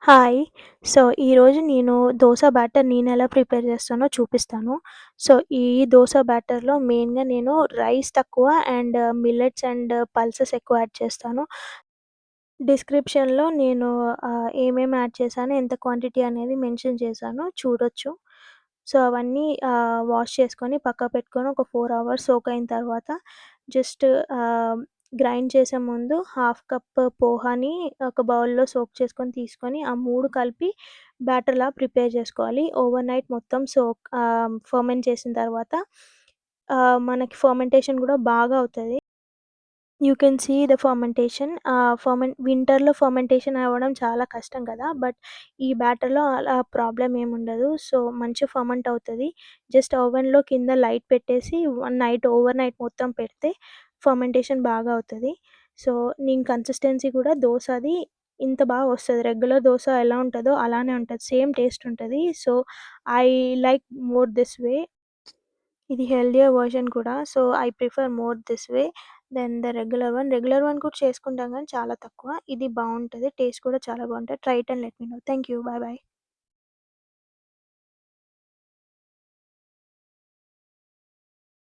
Hi. So, ఈరోజు నేను dosa batter నేనెలా ప్రిపేర్ చేస్తానో చూపిస్తాను. సో, ఈ దోస బ్యాటర్‌లో మెయిన్‌గా నేను రైస్ తక్కువ అండ్ మిల్లెట్స్ అండ్ పల్సెస్ ఎక్కువ యాడ్ చేస్తాను. డిస్క్రిప్షన్‌లో నేను ఏమేమి యాడ్ చేశాను, ఎంత క్వాంటిటీ అనేది మెన్షన్ చేశాను చూడొచ్చు. సో, అవన్నీ వాష్ చేసుకొని పక్కకు పెట్టుకొని ఒక 4 అవర్స్ సోక్ అయిన తర్వాత జస్ట్ ఆహ్, గ్రైండ్ చేసే ముందు హాఫ్ కప్ పోహాని ఒక బౌల్‌లో సోక్ చేసుకొని తీసుకొని, ఆ 3 కలిపి బ్యాటర్‌లా ప్రిపేర్ చేసుకోవాలి. ఓవర్‌నైట్ మొత్తం ఫెర్మెంట్ చేసిన తర్వాత మనకి ఫెర్మెంటేషన్ గూడా బాగా అవుతది. You can see the fermentation. వింటర్‌లో ఫర్మెంటేషన్ అవ్వడం చాలా కష్టం కదా! బట్ ఈ బ్యాటర్‌లో అలా ప్రాబ్లమ్ ఏముండదు. సో, మంచిగా ఫర్మెంట్ అవుతది. జస్ట్ ఓవెన్‌లో కింద లైట్ పెట్టేసి ఓవర్ నైట్ మొత్తం పెడితే ఫర్మెంటేషన్ బాగా అవుతది. సో, నేను కన్సిస్టెన్సీ కూడా దోసది ఇంత బాగా వస్తది. రెగ్యులర్ దోస ఎలా ఉంటదో అలానే ఉంటది. సేమ్ టేస్ట్ ఉంటది. So, I like more this way. ఇది హెల్తీయర్ వెర్షన్ కూడా. So, I prefer more this way then the regular one. Regular one కూడా చేసుకుంటాం గానీ చాలా తక్కువ. ఇది బావుంటది. టేస్ట్ కూడా చాలా బావుంటది. Try it and let me know. Thank you. Bye by.